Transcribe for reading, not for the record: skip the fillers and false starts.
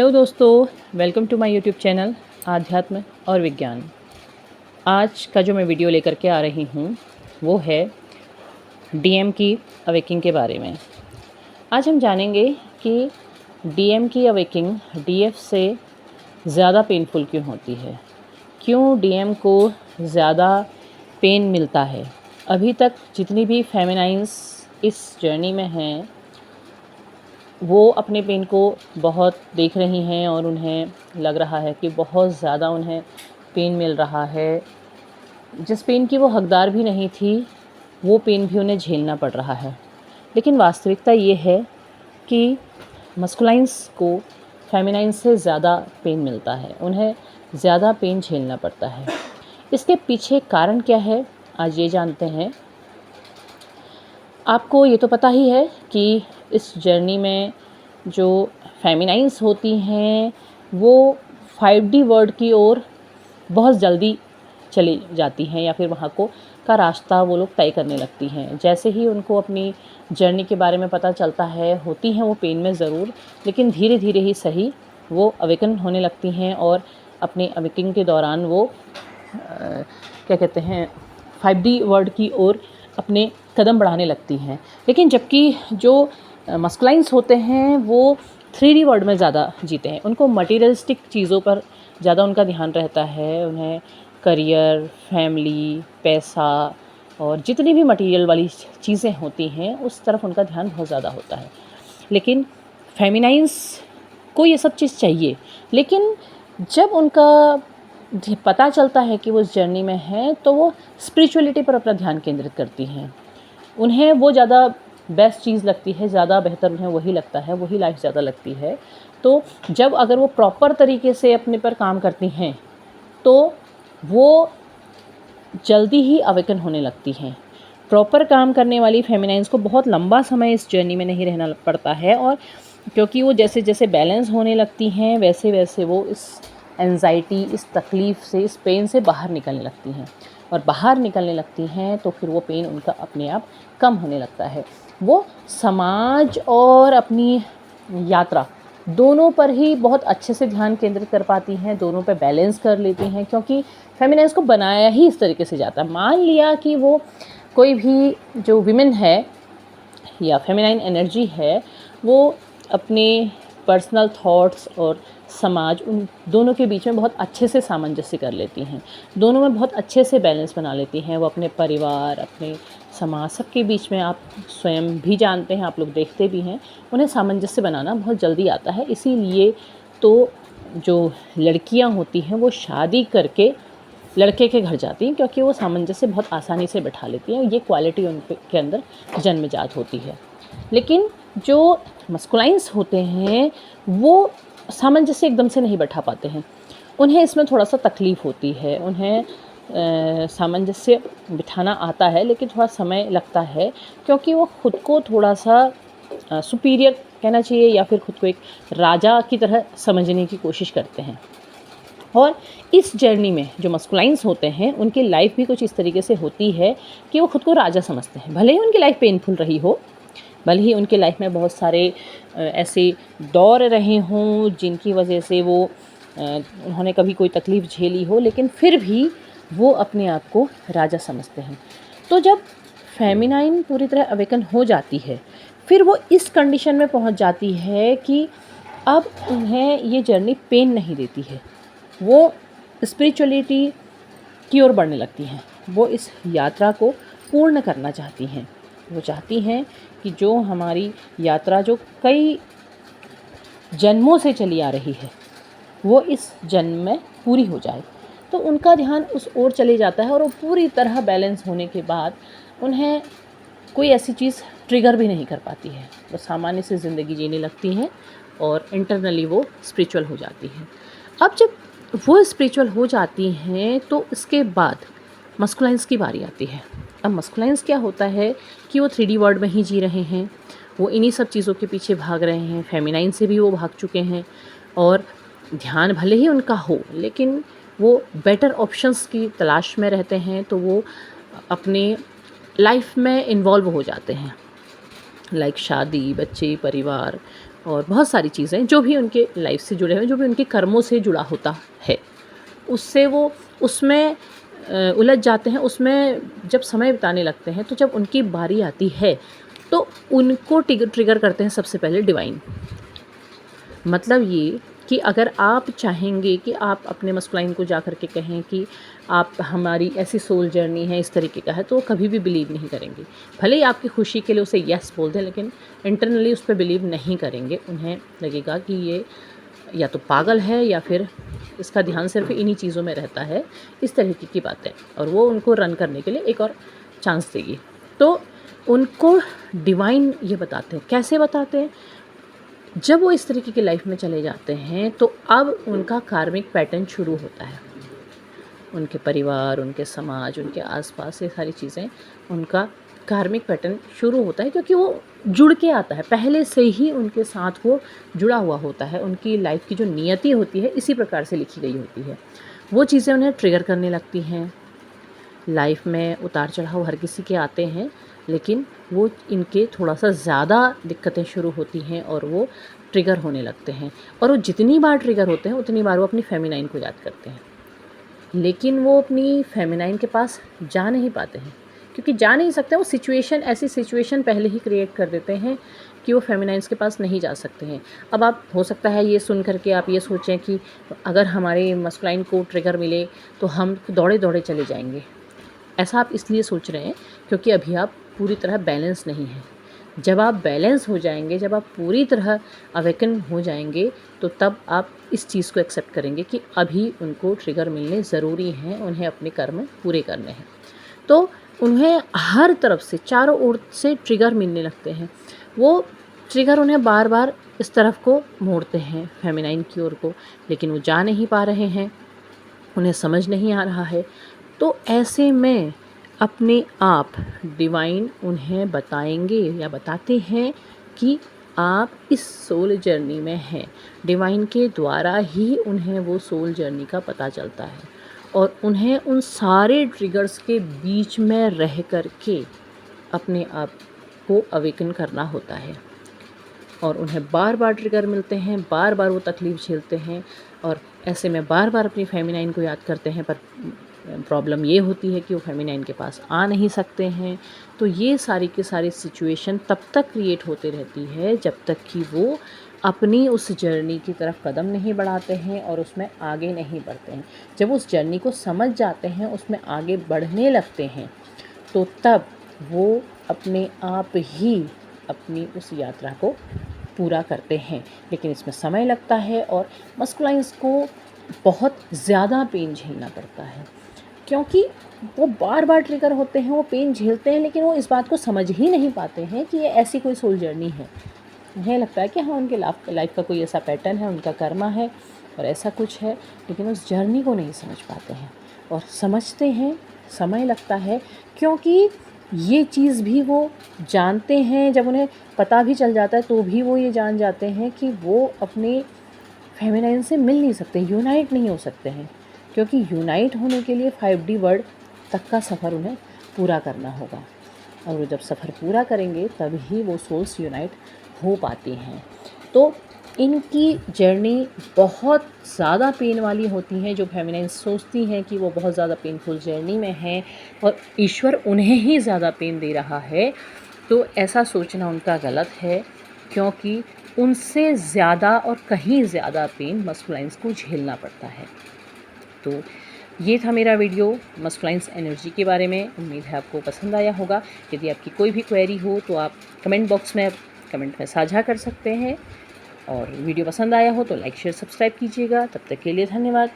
Hello दोस्तों, welcome to my YouTube channel आध्यात्म और विज्ञान। आज का जो मैं वीडियो लेकर के आ रही हूँ वो है डीएम की अवेकिंग के बारे में। आज हम जानेंगे कि डीएम की अवेकिंग डीएफ से ज़्यादा पेनफुल क्यों होती है, क्यों डीएम को ज़्यादा पेन मिलता है। अभी तक जितनी भी फेमिनाइंस इस जर्नी में हैं वो अपने पेन को बहुत देख रही हैं और उन्हें लग रहा है कि बहुत ज़्यादा उन्हें पेन मिल रहा है। जिस पेन की वो हकदार भी नहीं थी वो पेन भी उन्हें झेलना पड़ रहा है। लेकिन वास्तविकता ये है कि मस्कुलाइंस को फेमिनाइन से ज़्यादा पेन मिलता है, उन्हें ज़्यादा पेन झेलना पड़ता है। इसके पीछे कारण क्या है, आज ये जानते हैं। आपको ये तो पता ही है कि इस जर्नी में जो फेमिनाइंस होती हैं वो 5D वर्ड की ओर बहुत जल्दी चली जाती हैं या फिर वहाँ का रास्ता वो लोग तय करने लगती हैं। जैसे ही उनको अपनी जर्नी के बारे में पता चलता है, होती हैं वो पेन में ज़रूर, लेकिन धीरे धीरे ही सही वो अवेकन होने लगती हैं और अपने अवेकनिंग के दौरान वो क्या कहते हैं 5D वर्ड की ओर अपने कदम बढ़ाने लगती हैं। लेकिन जबकि जो मस्कुलाइंस होते हैं वो 3D वर्ड में ज़्यादा जीते हैं, उनको मटीरियलिस्टिक चीज़ों पर ज़्यादा उनका ध्यान रहता है। उन्हें करियर, फैमिली, पैसा और जितनी भी मटीरियल वाली चीज़ें होती हैं उस तरफ उनका ध्यान बहुत ज़्यादा होता है। लेकिन फेमिनाइंस को ये सब चीज़ चाहिए, लेकिन जब उनका पता चलता है कि वो इस जर्नी में हैं तो वो स्पिरिचुअलिटी पर अपना ध्यान केंद्रित करती हैं। उन्हें वो ज़्यादा बेस्ट चीज़ लगती है, ज़्यादा बेहतर उन्हें वही लगता है, वही लाइफ ज़्यादा लगती है। तो जब अगर वो प्रॉपर तरीके से अपने पर काम करती हैं तो वो जल्दी ही अवेकन होने लगती हैं। प्रॉपर काम करने वाली फेमिनाइंस को बहुत लंबा समय इस जर्नी में नहीं रहना पड़ता है, और क्योंकि वो जैसे जैसे बैलेंस होने लगती हैं वैसे वैसे वो इस एंजाइटी, इस तकलीफ़ से, इस पेन से बाहर निकलने लगती हैं। और बाहर निकलने लगती हैं तो फिर वो पेन उनका अपने आप कम होने लगता है। वो समाज और अपनी यात्रा दोनों पर ही बहुत अच्छे से ध्यान केंद्रित कर पाती हैं, दोनों पे बैलेंस कर लेती हैं, क्योंकि फेमिनाइंस को बनाया ही इस तरीके से जाता है। मान लिया कि वो कोई भी जो विमेन है या फेमिनाइन एनर्जी है वो अपने पर्सनल थॉट्स और समाज, उन दोनों के बीच में बहुत अच्छे से सामंजस्य कर लेती हैं, दोनों में बहुत अच्छे से बैलेंस बना लेती हैं। वो अपने परिवार, अपने समाज, सबके बीच में, आप स्वयं भी जानते हैं, आप लोग देखते भी हैं, उन्हें सामंजस्य बनाना बहुत जल्दी आता है। इसीलिए तो जो लड़कियां होती हैं वो शादी करके लड़के के घर जाती हैं, क्योंकि वो सामंजस्य बहुत आसानी से बैठा लेती हैं। ये क्वालिटी उनके अंदर जन्मजात होती है। लेकिन जो मस्कुलाइंस होते हैं वो सामंजस्य एकदम से नहीं बैठा पाते हैं, उन्हें इसमें थोड़ा सा तकलीफ़ होती है। उन्हें सामंजस्य बिठाना आता है लेकिन थोड़ा समय लगता है, क्योंकि वो खुद को थोड़ा सा सुपीरियर कहना चाहिए या फिर खुद को एक राजा की तरह समझने की कोशिश करते हैं। और इस जर्नी में जो मस्कुलाइंस होते हैं उनकी लाइफ भी कुछ इस तरीके से होती है कि वो खुद को राजा समझते हैं। भले ही उनकी लाइफ पेनफुल रही हो, भले ही उनके लाइफ में बहुत सारे ऐसे दौर रहे हों जिनकी वजह से वो उन्होंने कभी कोई तकलीफ़ झेली हो, लेकिन फिर भी वो अपने आप को राजा समझते हैं। तो जब फेमिनाइन पूरी तरह अवेकन हो जाती है फिर वो इस कंडीशन में पहुंच जाती है कि अब उन्हें ये जर्नी पेन नहीं देती है, वो स्पिरिचुअलिटी की ओर बढ़ने लगती हैं। वो इस यात्रा को पूर्ण करना चाहती हैं। वो चाहती हैं कि जो हमारी यात्रा जो कई जन्मों से चली आ रही है वो इस जन्म में पूरी हो जाए। तो उनका ध्यान उस ओर चले जाता है और वो पूरी तरह बैलेंस होने के बाद उन्हें कोई ऐसी चीज़ ट्रिगर भी नहीं कर पाती है। वो सामान्य से ज़िंदगी जीने लगती हैं और इंटरनली वो स्पिरिचुअल हो जाती हैं। अब जब वो स्पिरिचुअल हो जाती हैं तो इसके बाद मस्कुलाइंस की बारी आती है। अब मस्कुलाइंस क्या होता है कि वो 3D वर्ड में ही जी रहे हैं, वो इन्हीं सब चीज़ों के पीछे भाग रहे हैं। फेमिनाइन से भी वो भाग चुके हैं और ध्यान भले ही उनका हो लेकिन वो बेटर ऑप्शंस की तलाश में रहते हैं। तो वो अपने लाइफ में इन्वॉल्व हो जाते हैं, लाइक शादी, बच्चे, परिवार, और बहुत सारी चीज़ें जो भी उनके लाइफ से जुड़े हुए, जो भी उनके कर्मों से जुड़ा होता है, उससे वो उसमें उलझ जाते हैं। उसमें जब समय बिताने लगते हैं तो जब उनकी बारी आती है तो उनको ट्रिगर करते हैं सबसे पहले डिवाइन। मतलब ये कि अगर आप चाहेंगे कि आप अपने मस्कुलाइन को जा कर के कहें कि आप हमारी ऐसी सोल जर्नी है, इस तरीके का है, तो वो कभी भी बिलीव नहीं करेंगे। भले ही आपकी खुशी के लिए उसे यस बोल दें, लेकिन इंटरनली उस पर बिलीव नहीं करेंगे। उन्हें लगेगा कि ये या तो पागल है या फिर इसका ध्यान सिर्फ इन्हीं चीज़ों में रहता है, इस तरीके की बातें, और वो उनको रन करने के लिए एक और चांस देगी। तो उनको डिवाइन ये बताते हैं। कैसे बताते हैं? जब वो इस तरीके की लाइफ में चले जाते हैं तो अब उनका कार्मिक पैटर्न शुरू होता है। उनके परिवार, उनके समाज, उनके आसपास ये सारी चीज़ें, उनका कार्मिक पैटर्न शुरू होता है, क्योंकि वो जुड़ के आता है, पहले से ही उनके साथ वो जुड़ा हुआ होता है। उनकी लाइफ की जो नियति होती है इसी प्रकार से लिखी गई होती है। वो चीज़ें उन्हें ट्रिगर करने लगती हैं। लाइफ में उतार चढ़ाव हर किसी के आते हैं, लेकिन वो इनके थोड़ा सा ज़्यादा दिक्कतें शुरू होती हैं और वो ट्रिगर होने लगते हैं। और वो जितनी बार ट्रिगर होते हैं उतनी बार वो अपनी फेमिनाइन को याद करते हैं, लेकिन वो अपनी फेमिनाइन के पास जा नहीं पाते हैं, क्योंकि जा नहीं सकते। वो सिचुएशन, ऐसी सिचुएशन पहले ही क्रिएट कर देते हैं कि वो फेमिनाइन्स के पास नहीं जा सकते हैं। अब आप, हो सकता है ये सुन कर के आप ये सोचें कि अगर हमारे मस्कुलाइन को ट्रिगर मिले तो हम दौड़े दौड़े चले जाएंगे। ऐसा आप इसलिए सोच रहे हैं क्योंकि अभी आप पूरी तरह बैलेंस नहीं हैं। जब आप बैलेंस हो जाएंगे, जब आप पूरी तरह अवेकन हो जाएंगे, तो तब आप इस चीज़ को एक्सेप्ट करेंगे कि अभी उनको ट्रिगर मिलने ज़रूरी हैं, उन्हें अपने कर्म पूरे करने हैं। तो उन्हें हर तरफ से, चारों ओर से ट्रिगर मिलने लगते हैं। वो ट्रिगर उन्हें बार बार इस तरफ को मोड़ते हैं, फेमिनाइन की ओर को, लेकिन वो जा नहीं पा रहे हैं, उन्हें समझ नहीं आ रहा है। तो ऐसे में अपने आप डिवाइन उन्हें बताएंगे या बताते हैं कि आप इस सोल जर्नी में हैं। डिवाइन के द्वारा ही उन्हें वो सोल जर्नी का पता चलता है, और उन्हें उन सारे ट्रिगर्स के बीच में रह कर के अपने आप को अवेकन करना होता है। और उन्हें बार बार ट्रिगर मिलते हैं, बार बार वो तकलीफ़ झेलते हैं, और ऐसे में बार बार अपनी फेमिनाइन को याद करते हैं। पर प्रॉब्लम ये होती है कि वो फेमिनाइन के पास आ नहीं सकते हैं। तो ये सारी की सारी सिचुएशन तब तक क्रिएट होती रहती है जब तक कि वो अपनी उस जर्नी की तरफ कदम नहीं बढ़ाते हैं और उसमें आगे नहीं बढ़ते हैं। जब उस जर्नी को समझ जाते हैं, उसमें आगे बढ़ने लगते हैं, तो तब वो अपने आप ही अपनी उस यात्रा को पूरा करते हैं। लेकिन इसमें समय लगता है और मस्कुलाइन्स को बहुत ज़्यादा पेन झेलना पड़ता है, क्योंकि वो बार बार ट्रिगर होते हैं, वो पेन झेलते हैं, लेकिन वो इस बात को समझ ही नहीं पाते हैं कि ये ऐसी कोई सोल जर्नी है। उन्हें लगता है कि हाँ, उनके लाइफ का कोई ऐसा पैटर्न है, उनका कर्मा है और ऐसा कुछ है, लेकिन उस जर्नी को नहीं समझ पाते हैं। और समझते हैं, समय लगता है, क्योंकि ये चीज़ भी वो जानते हैं। जब उन्हें पता भी चल जाता है तो भी वो ये जान जाते हैं कि वो अपने फेमिनाइन से मिल नहीं सकते, यूनाइट नहीं हो सकते हैं, क्योंकि यूनाइट होने के लिए 5D वर्ल्ड तक का सफ़र उन्हें पूरा करना होगा। और वो जब सफ़र पूरा करेंगे तभी वो सोल्स यूनाइट हो पाती हैं। तो इनकी जर्नी बहुत ज़्यादा पेन वाली होती है। जो फेमिनाइन सोचती हैं कि वो बहुत ज़्यादा पेनफुल जर्नी में हैं और ईश्वर उन्हें ही ज़्यादा पेन दे रहा है, तो ऐसा सोचना उनका गलत है, क्योंकि उनसे ज़्यादा और कहीं ज़्यादा पेन मस्कुलाइन्स को झेलना पड़ता है। तो ये था मेरा वीडियो मस्कुलाइन्स एनर्जी के बारे में। उम्मीद है आपको पसंद आया होगा। यदि आपकी कोई भी क्वेरी हो तो आप कमेंट बॉक्स में साझा कर सकते हैं, और वीडियो पसंद आया हो तो लाइक शेयर सब्सक्राइब कीजिएगा। तब तक के लिए धन्यवाद।